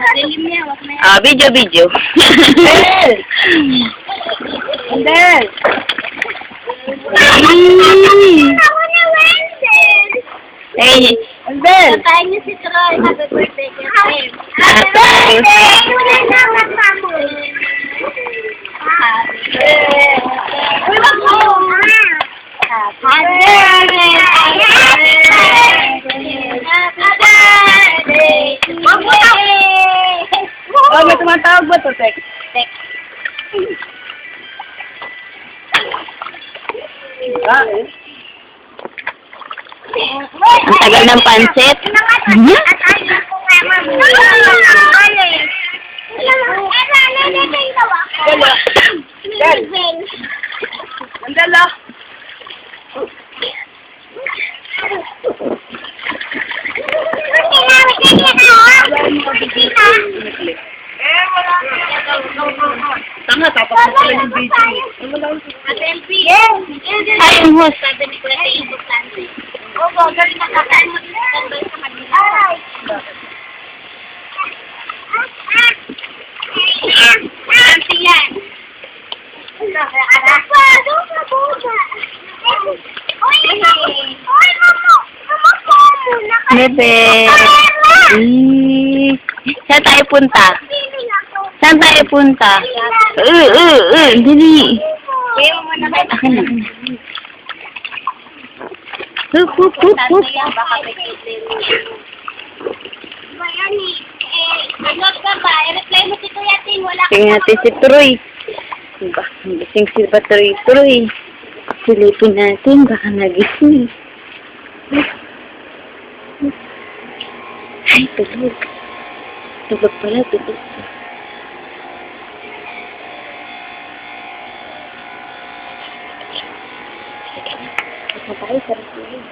Ah, video. Bel! Bel! Eh, Bel! Tayo niyo si Troy. Happy birthday kay Tim. Happy birthday! Wala na ang mamo. Happy birthday. Uy, wag mo. Happy birthday. Happy birthday. Wag mo na. Oh, may tumatawag ba to, Tek? Tek. Ah, eh? Ang tagal ng pansit. Mandala. Tanga, tapos na yung video. Selfie. Ay, ang host. Sabi ni Kuya sa importante. Oo, galing na kakaan mo sa kanila. Nanti yan. Bebe. Saan tayo punta? Saan tayo punta? Dili. Akin na. Hup. Baka may kitin. Mayani, ano ka ba? I-reply mo si Kuya Ting, wala ka. Tingnan natin si Troy. Diba? Gising si ba Troy? Silipin natin. Baka nagising. Ay, tulog. Tulog pala, tulog. Ito tayo, sarap tulog.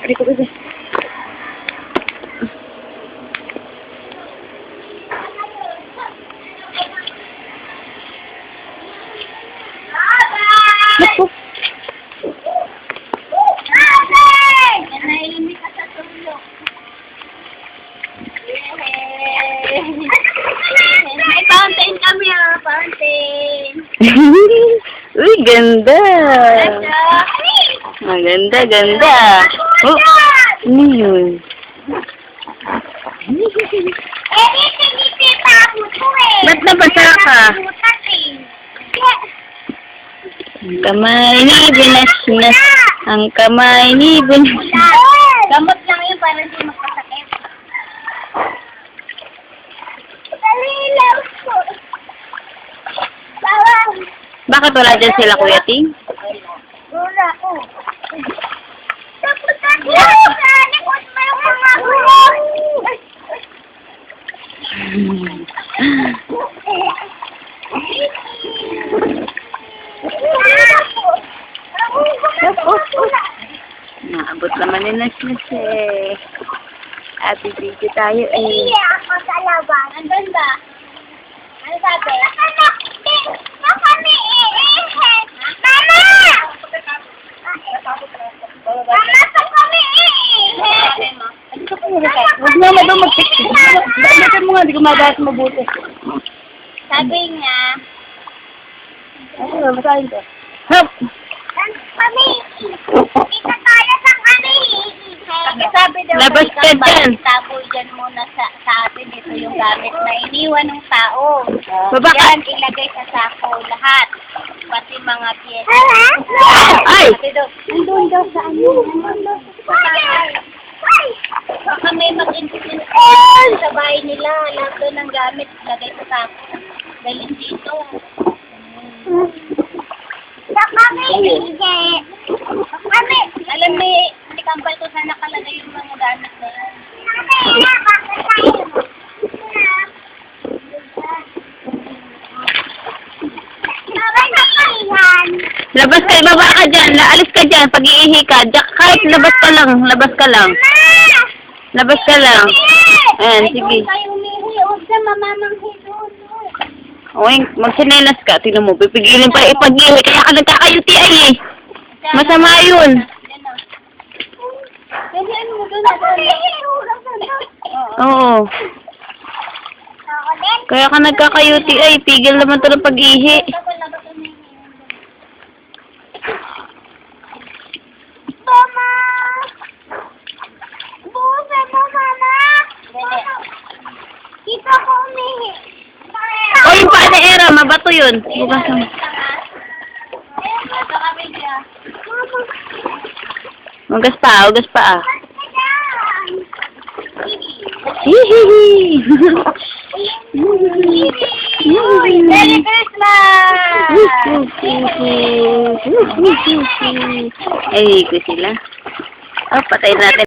Aray ko, bebe. Naku. Nahihimik ka sa tulog. May fountain kami fountain. Uy, ganda. Ganda. Oh, ano yun? Ba't nabasa ka? Ang kamay ni binas-nas. Ang kamay ni binas-nas. Gamot lang yun para hindi magkasakit. Dali lang po. Bawang. Bakit wala dyan sila, Kuya Ting? Wala ko. Tapos na likod mo yung mga gulong. Naabot naman yung nas-nas eh. Happy birthday tayo eh. Hindi ako sa laban. Andun ba? Ano sabi? Nakami iihin. Mama! Mama, sa kami iihin. Huwag na daw mag-picture. Dalitan mo nga, hindi ko magas mabuti. Sabi niya, Ano, masahin ko. Hop! kami kita tayo sa kami iihin. Sabi daw, Labas ka dyan. Tapo dyan muna sa atin. Ito yung gamit na iniwan ng tao. Baba ka. Yan, ilagay sa sako lahat. Pati mga piyesa. Ay! Sabi daw, nandun daw sa ano. Nandun daw sa bahay. Baka may mag-incident sa bahay nila. Lahat doon ng gamit, ilagay sa sako. Galing dito. Sa kami, hindi. Kami. Alam mo, ikambal ko sana nakalagay yung mga gamit na yan. Labas ka, baba ka dyan. Alis ka dyan. Pag-iihi ka. Kahit labas ka lang. Labas ka lang. Labas ka lang. Ayan, sige. Ay, tayo humihi. Huwag ka mamamanghi doon. Okay, magsinelas ka. Tingnan mo, pipigilin pa ipag-ihi. Kaya ka nagkaka-UTI eh. Masama yun. Hihiin mo doon. Oo. Kaya ka nagkaka-UTI, pigil naman to ng pag-ihi. Mama! Buhusan mo, Mama! Kita ko umihi. O, yung paa ni Era, mabato yun. Bukasan mo. Hugas pa, hugas pa. Hihihi. Merry Christmas! Ay, ko sila. Oh, patayin natin.